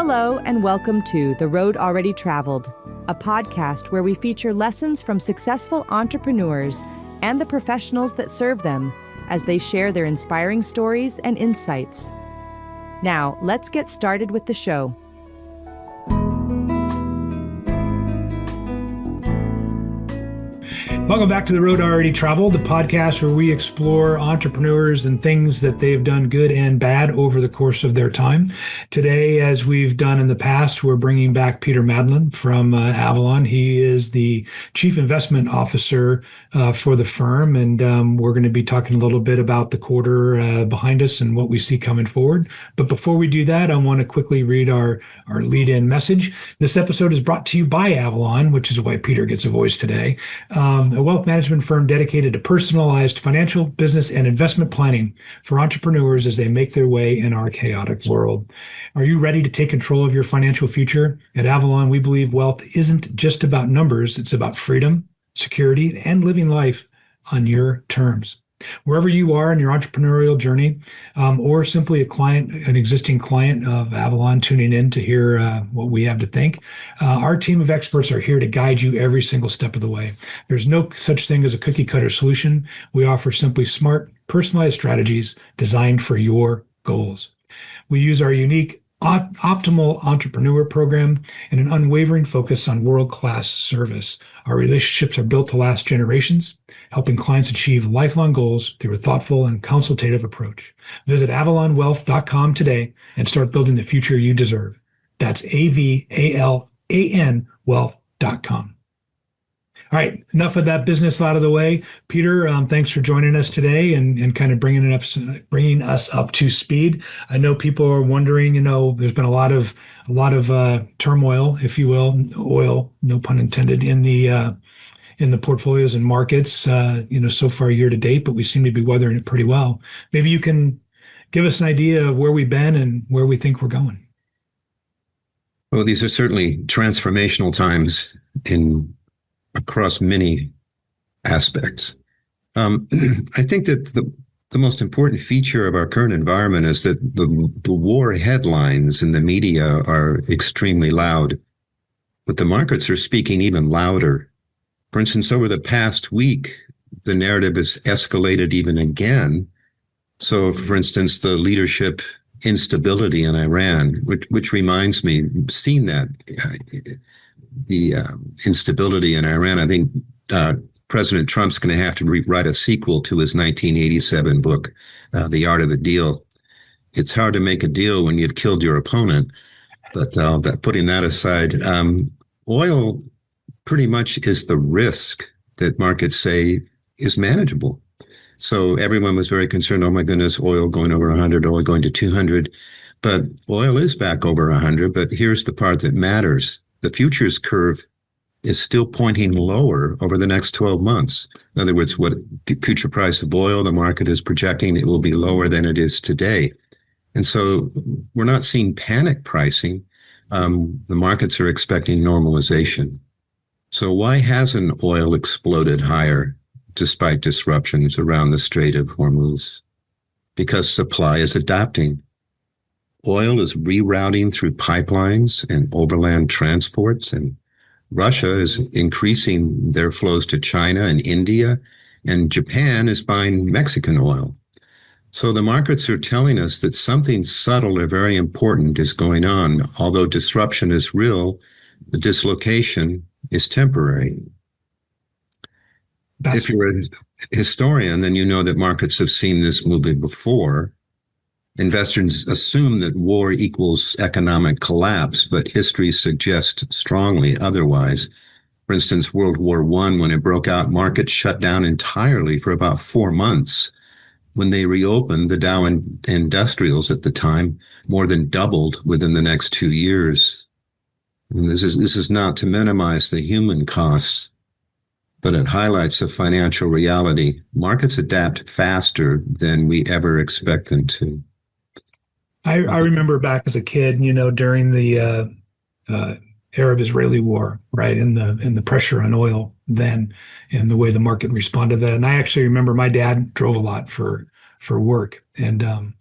Hello and welcome to The Road Already Traveled, a podcast where we feature lessons from successful entrepreneurs and the professionals that serve them as they share their inspiring stories and insights. Now, let's get started with the show. Welcome back to The Road Already Traveled, the podcast where we explore entrepreneurs and things that they've done good and bad over the course of their time. Today, as we've done in the past, we're bringing back Peter Madlem from Avalan. He is the Chief Investment Officer for the firm, and we're going to be talking a little bit about the quarter behind us and what we see coming forward. But before we do that, I want to quickly read our lead-in message. This episode is brought to you by Avalan, which is why Peter gets a voice today. A wealth management firm dedicated to personalized financial, business, and investment planning for entrepreneurs as they make their way in our chaotic world. Are you ready to take control of your financial future? At Avalan, we believe wealth isn't just about numbers. It's about freedom, security, and living life on your terms. Wherever you are in your entrepreneurial journey, or simply an existing client of Avalan tuning in to hear what we have to think, our team of experts are here to guide you every single step of the way. There's no such thing as a cookie cutter solution. We offer simply smart, personalized strategies designed for your goals. We use our unique optimal entrepreneur program and an unwavering focus on world-class service. Our relationships are built to last generations, helping clients achieve lifelong goals through a thoughtful and consultative approach. Visit avalanwealth.com today and start building the future you deserve. That's AVALAN wealth.com. All right, enough of that business out of the way. Peter, thanks for joining us today and kind of bringing us up to speed. I know people are wondering, there's been a lot of turmoil, if you will, oil, no pun intended, in the portfolios and markets, so far year to date, but we seem to be weathering it pretty well. Maybe you can give us an idea of where we've been and where we think we're going. Well, these are certainly transformational times across many aspects. I think that the most important feature of our current environment is that the war headlines in the media are extremely loud, but the markets are speaking even louder. For instance, over the past week, the narrative has escalated even again. So, for instance, the leadership instability in Iran, which reminds me, seeing that the instability in Iran, I think President Trump's going to have to write a sequel to his 1987 book, The Art of the Deal. It's hard to make a deal when you've killed your opponent. But putting that aside, oil pretty much is the risk that markets say is manageable. So everyone was very concerned, oh my goodness, oil going over 100, oil going to 200. But oil is back over 100. But here's the part that matters. The futures curve is still pointing lower over the next 12 months. In other words, what the future price of oil, the market is projecting, it will be lower than it is today. And so we're not seeing panic pricing. The markets are expecting normalization. So why hasn't oil exploded higher despite disruptions around the Strait of Hormuz? Because supply is adapting. Oil is rerouting through pipelines and overland transports, and Russia is increasing their flows to China and India, and Japan is buying Mexican oil. So the markets are telling us that something subtle or very important is going on. Although disruption is real, the dislocation is temporary. If you're a historian, then you know that markets have seen this movie before. Investors assume that war equals economic collapse, but history suggests strongly otherwise. For instance, World War I, when it broke out, markets shut down entirely for about 4 months. When they reopened, the Dow Industrials at the time more than doubled within the next 2 years. And this is not to minimize the human costs, but it highlights a financial reality. Markets adapt faster than we ever expect them to. I remember back as a kid, during the Arab-Israeli war, right, and the pressure on oil then, and the way the market responded to that. And I actually remember my dad drove a lot for work, and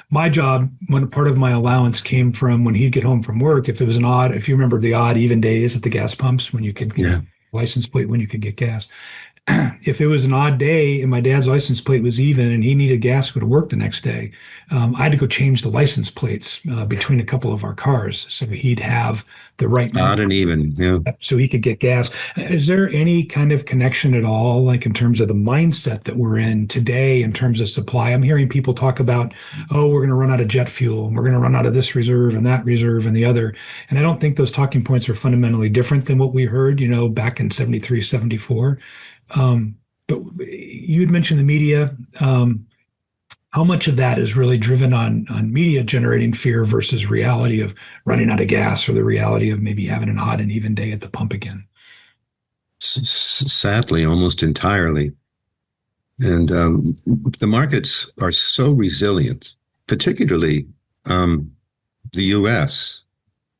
My job, when part of my allowance came from when he'd get home from work, if it was if you remember the odd even days at the gas pumps when you could get Yeah. a license plate when you could get gas. If it was an odd day and my dad's license plate was even and he needed gas to go to work the next day, I had to go change the license plates between a couple of our cars so he'd have the right Odd number and even. Yeah. so he could get gas. Is there any kind of connection at all, like in terms of the mindset that we're in today in terms of supply? I'm hearing people talk about, oh, we're going to run out of jet fuel and we're going to run out of this reserve and that reserve and the other. And I don't think those talking points are fundamentally different than what we heard, back in 73, 74. But you had mentioned the media. How much of that is really driven on media generating fear versus reality of running out of gas or the reality of maybe having an odd and even day at the pump again? Sadly, almost entirely. And the markets are so resilient, particularly the U.S.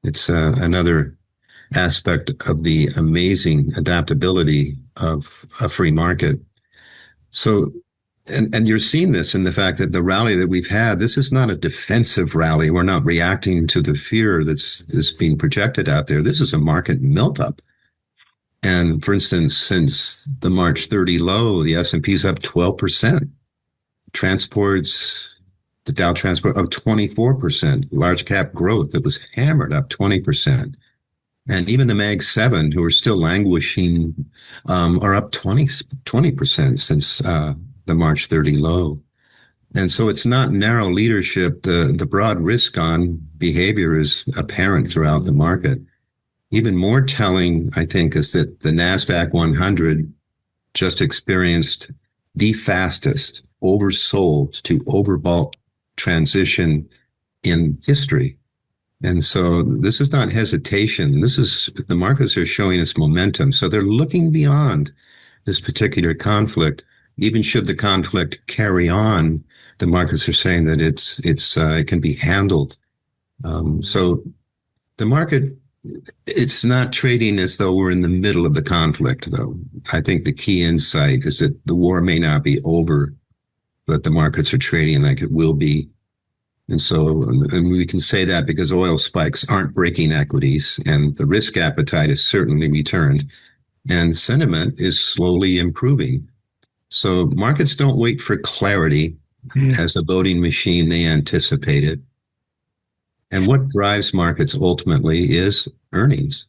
It's another aspect of the amazing adaptability of a free market. So, and you're seeing this in the fact that the rally that we've had, this is not a defensive rally. We're not reacting to the fear that's being projected out there. This is a market melt-up. And for instance, since the March 30 low, the S&P is up 12%. Transports, the Dow Transport up 24%. Large cap growth that was hammered up 20%. And even the Mag 7, who are still languishing, are up 20% since the March 30 low. And so it's not narrow leadership. The broad risk on behavior is apparent throughout the market. Even more telling, I think, is that the NASDAQ 100 just experienced the fastest oversold to overbought transition in history. And so this is not hesitation. The markets are showing us momentum. So they're looking beyond this particular conflict. Even should the conflict carry on, the markets are saying that it can be handled. So the market, it's not trading as though we're in the middle of the conflict, though. I think the key insight is that the war may not be over, but the markets are trading like it will be. And so, and we can say that because oil spikes aren't breaking equities and the risk appetite has certainly returned and sentiment is slowly improving. So markets don't wait for clarity as a voting machine. They anticipate it. And what drives markets ultimately is earnings.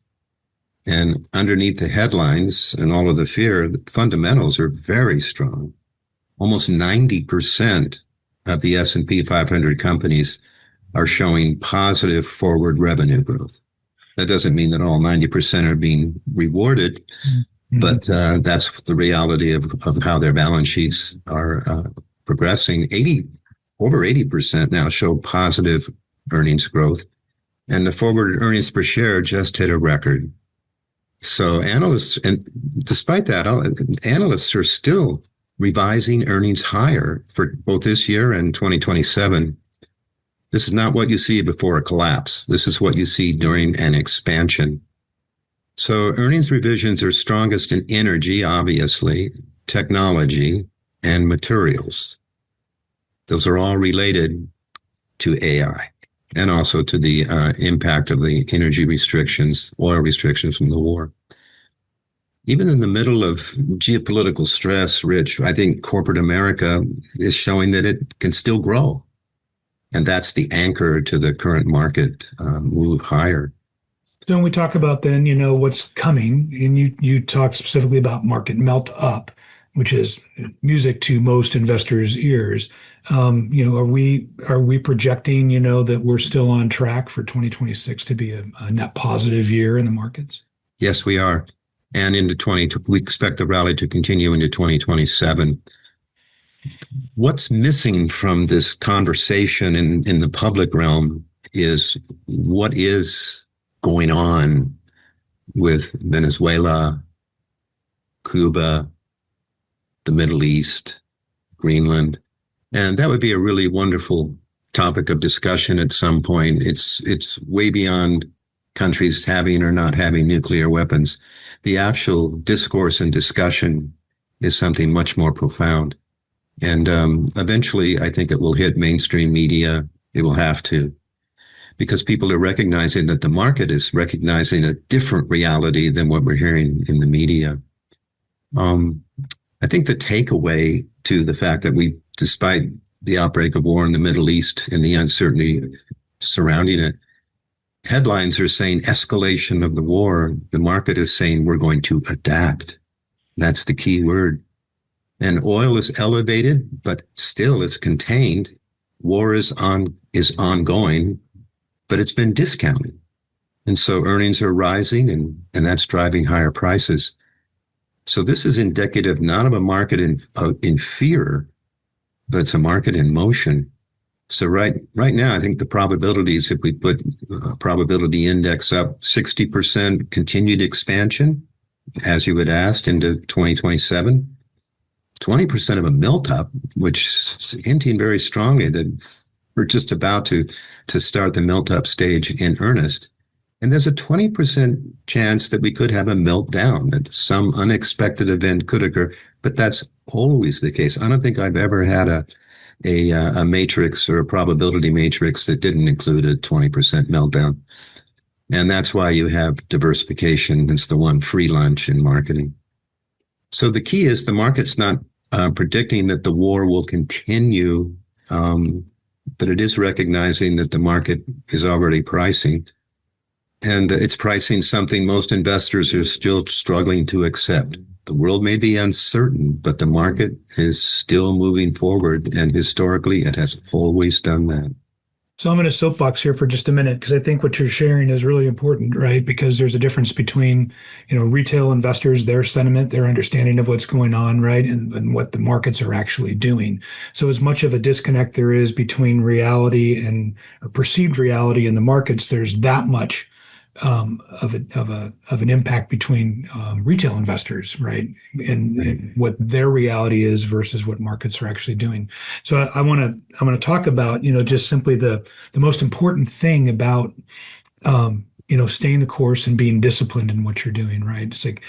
And underneath the headlines and all of the fear, the fundamentals are very strong. Almost 90% of the S&P 500 companies are showing positive forward revenue growth. That doesn't mean that all 90% are being rewarded, but that's the reality of how their balance sheets are progressing. Over 80% now show positive earnings growth, and the forward earnings per share just hit a record. So analysts, and despite that, analysts are still revising earnings higher for both this year and 2027. This is not what you see before a collapse. This is what you see during an expansion. So earnings revisions are strongest in energy, obviously, technology, and materials. Those are all related to AI and also to the impact of the energy restrictions, oil restrictions from the war. Even in the middle of geopolitical stress, Rich, I think corporate America is showing that it can still grow. And that's the anchor to the current market move higher. So when we talk about then, what's coming, and you talk specifically about market melt up, which is music to most investors' ears. Are we projecting, that we're still on track for 2026 to be a net positive year in the markets? Yes, we are. And we expect the rally to continue into 2027. What's missing from this conversation in the public realm is what is going on with Venezuela, Cuba, the Middle East, Greenland. And that would be a really wonderful topic of discussion at some point. It's way beyond countries having or not having nuclear weapons. The actual discourse and discussion is something much more profound. And eventually, I think it will hit mainstream media. It will have to, because people are recognizing that the market is recognizing a different reality than what we're hearing in the media. I think the takeaway to the fact that we, despite the outbreak of war in the Middle East and the uncertainty surrounding it, headlines are saying escalation of the war. The market is saying we're going to adapt. That's the key word. And oil is elevated, but still it's contained. War is ongoing, but it's been discounted. And so earnings are rising, and that's driving higher prices. So this is indicative not of a market in fear, but it's a market in motion. So right now, I think the probabilities, if we put a probability index up 60% continued expansion, as you had asked, into 2027, 20% of a melt up, which is hinting very strongly that we're just about to start the melt up stage in earnest. And there's a 20% chance that we could have a meltdown, that some unexpected event could occur, but that's always the case. I don't think I've ever had a matrix or a probability matrix that didn't include a 20% meltdown. And that's why you have diversification. It's the one free lunch in marketing. So the key is the market's not predicting that the war will continue, but it is recognizing that the market is already pricing. And it's pricing something most investors are still struggling to accept. The world may be uncertain, but the market is still moving forward. And historically, it has always done that. So I'm going to soapbox here for just a minute, because I think what you're sharing is really important, right? Because there's a difference between, retail investors, their sentiment, their understanding of what's going on, right? And what the markets are actually doing. So as much of a disconnect there is between reality and perceived reality in the markets, there's that much of an impact between retail investors, right, and what their reality is versus what markets are actually doing. So I want to talk about just simply the most important thing about staying the course and being disciplined in what you're doing, right? It's like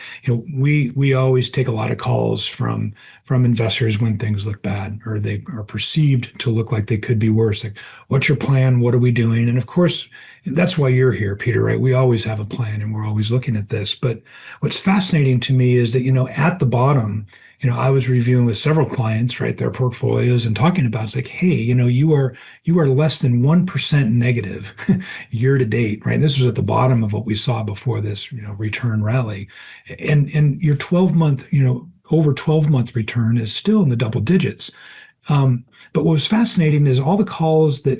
we always take a lot of calls from investors when things look bad or they are perceived to look like they could be worse. Like, what's your plan? What are we doing? And of course, that's why you're here, Peter, right? We always have a plan and we're always looking at this. But what's fascinating to me is that, at the bottom, I was reviewing with several clients, right, their portfolios and talking about, it's like, hey, you are less than 1% negative year to date, right? This was at the bottom of what we saw before this, return rally. And your 12-month, over 12-month return is still in the double digits. But what was fascinating is all the calls that,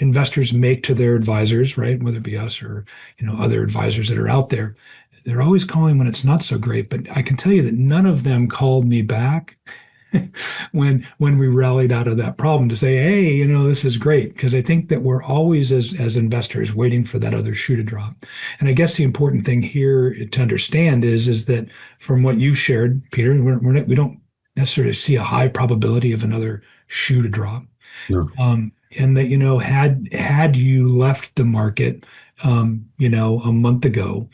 investors make to their advisors, right? Whether it be us or, other advisors that are out there, they're always calling when it's not so great. But I can tell you that none of them called me back when we rallied out of that problem to say, hey, this is great. Because I think that we're always, as investors, waiting for that other shoe to drop. And I guess the important thing here to understand is that from what you've shared, Peter, we don't necessarily see a high probability of another shoe to drop. No. And that, had you left the market, a month ago,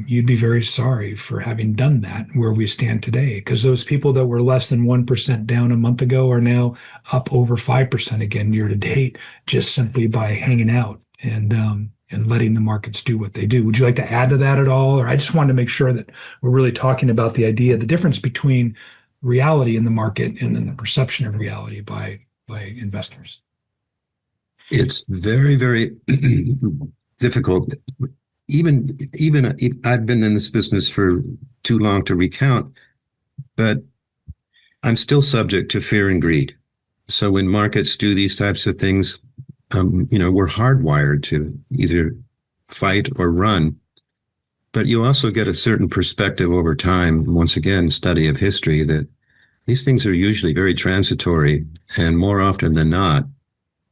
you'd be very sorry for having done that where we stand today, because those people that were less than 1% down a month ago are now up over 5% again year to date, just simply by hanging out and letting the markets do what they do. Would you like to add to that at all? Or I just wanted to make sure that we're really talking about the difference between reality in the market and then the perception of reality by investors. It's very, very difficult. Even I've been in this business for too long to recount, but I'm still subject to fear and greed. So when markets do these types of things, we're hardwired to either fight or run. But you also get a certain perspective over time, once again, study of history, that these things are usually very transitory, and more often than not,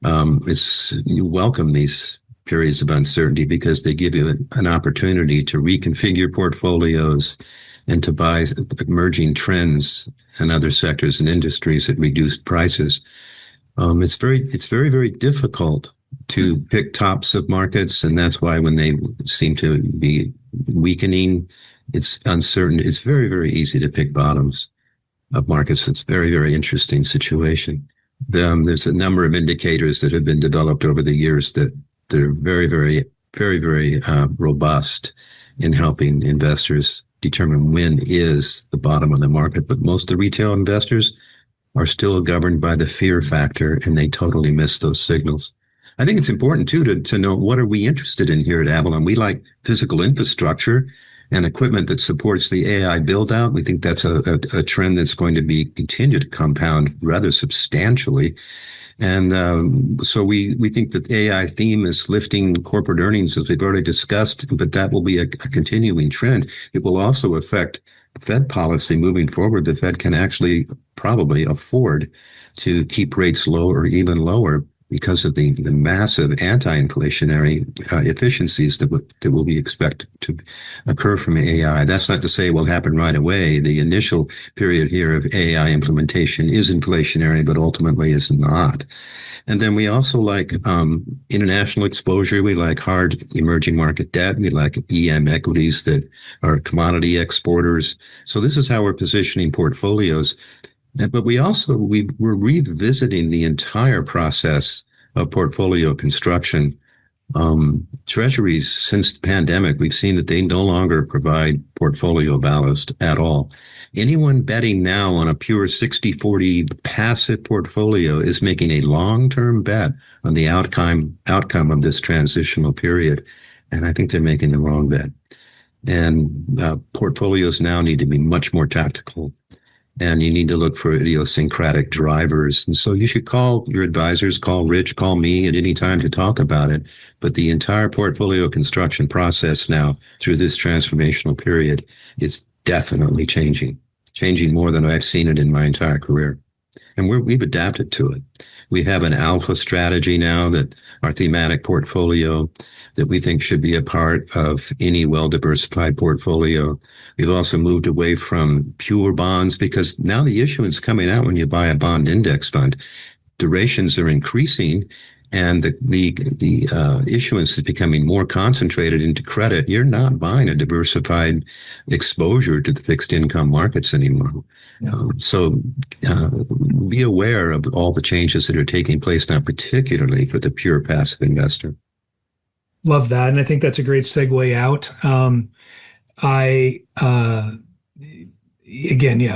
you welcome these periods of uncertainty because they give you an opportunity to reconfigure portfolios and to buy emerging trends in other sectors and industries at reduced prices. It's very, very difficult to pick tops of markets, and that's why when they seem to be weakening, it's uncertain. It's very, very easy to pick bottoms. of markets. It's a very, very interesting situation. There's a number of indicators that have been developed over the years that they're very, very, very, very robust in helping investors determine when is the bottom of the market. But most of the retail investors are still governed by the fear factor, and they totally miss those signals. I think it's important, too, to know what are we interested in here at Avalan. We like physical infrastructure and equipment that supports the AI build-out. We think that's a trend that's going to continue to compound rather substantially. And so we think that the AI theme is lifting corporate earnings, as we've already discussed, but that will be a continuing trend. It will also affect Fed policy moving forward. The Fed can actually probably afford to keep rates low or even lower because of the massive anti-inflationary efficiencies that will be expected to occur from AI. That's not to say it will happen right away. The initial period here of AI implementation is inflationary, but ultimately is not. And then we also like international exposure. We like hard emerging market debt. We like EM equities that are commodity exporters. So this is how we're positioning portfolios. But we're revisiting the entire process of portfolio construction. Treasuries, since the pandemic, we've seen that they no longer provide portfolio ballast at all. Anyone betting now on a pure 60-40 passive portfolio is making a long-term bet on the outcome of this transitional period. And I think they're making the wrong bet. And portfolios now need to be much more tactical. And you need to look for idiosyncratic drivers. And so you should call your advisors, call Rich, call me at any time to talk about it. But the entire portfolio construction process now through this transformational period is definitely changing more than I've seen it in my entire career. And we've adapted to it. We have an alpha strategy now, that our thematic portfolio that we think should be a part of any well-diversified portfolio. We've also moved away from pure bonds because now the issuance coming out when you buy a bond index fund, durations are increasing and the issuance is becoming more concentrated into credit. You're not buying a diversified exposure to the fixed income markets anymore. So be aware of all the changes that are taking place now, particularly for the pure passive investor. Love that. And I think that's a great segue out.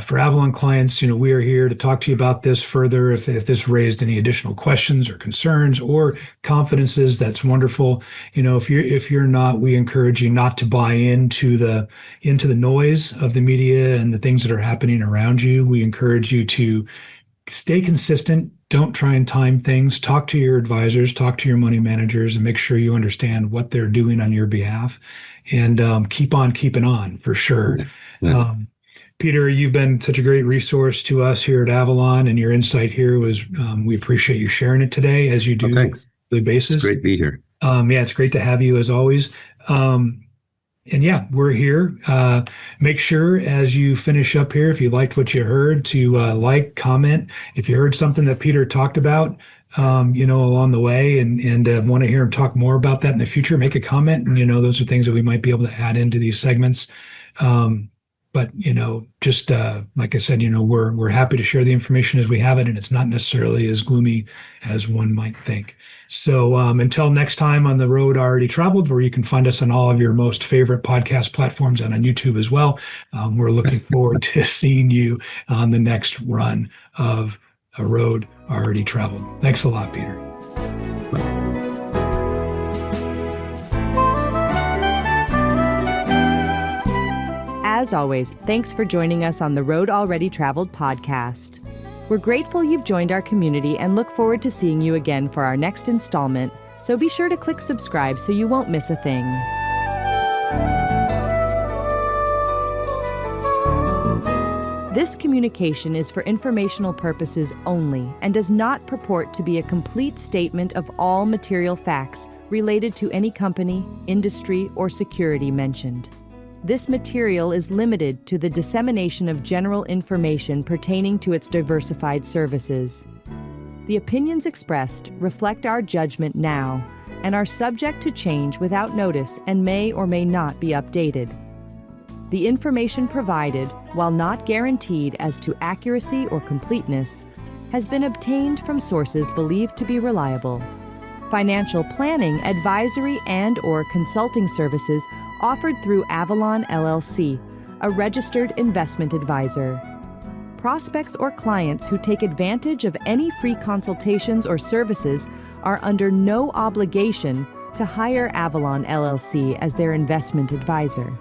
For Avalan clients, we are here to talk to you about this further. If this raised any additional questions or concerns or confidences, that's wonderful. If you're not, we encourage you not to buy into the noise of the media and the things that are happening around you. We encourage you to stay consistent. Don't try and time things. Talk to your advisors, talk to your money managers, and make sure you understand what they're doing on your behalf. And keep on keeping on, for sure. Yeah. Peter, you've been such a great resource to us here at Avalan, and your insight here was, we appreciate you sharing it today, as you do on a daily basis. It's great to be here. It's great to have you as always. We're here. Make sure as you finish up here, if you liked what you heard, to like, comment. If you heard something that Peter talked about, along the way and want to hear him talk more about that in the future, make a comment. And, those are things that we might be able to add into these segments. But, just like I said, we're happy to share the information as we have it, and it's not necessarily as gloomy as one might think. So until next time on The Road Already Traveled, where you can find us on all of your most favorite podcast platforms and on YouTube as well, we're looking forward to seeing you on the next run of A Road Already Traveled. Thanks a lot, Peter. As always, thanks for joining us on the Road Already Traveled podcast. We're grateful you've joined our community and look forward to seeing you again for our next installment, so be sure to click subscribe so you won't miss a thing. This communication is for informational purposes only and does not purport to be a complete statement of all material facts related to any company, industry, or security mentioned. This material is limited to the dissemination of general information pertaining to its diversified services. The opinions expressed reflect our judgment now and are subject to change without notice and may or may not be updated. The information provided, while not guaranteed as to accuracy or completeness, has been obtained from sources believed to be reliable. Financial planning, advisory, and/or consulting services offered through Avalan LLC, a registered investment advisor. Prospects or clients who take advantage of any free consultations or services are under no obligation to hire Avalan LLC as their investment advisor.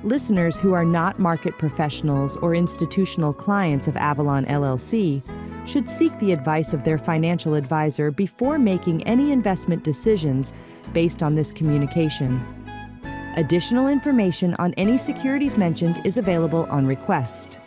Listeners who are not market professionals or institutional clients of Avalan LLC should seek the advice of their financial advisor before making any investment decisions based on this communication. Additional information on any securities mentioned is available on request.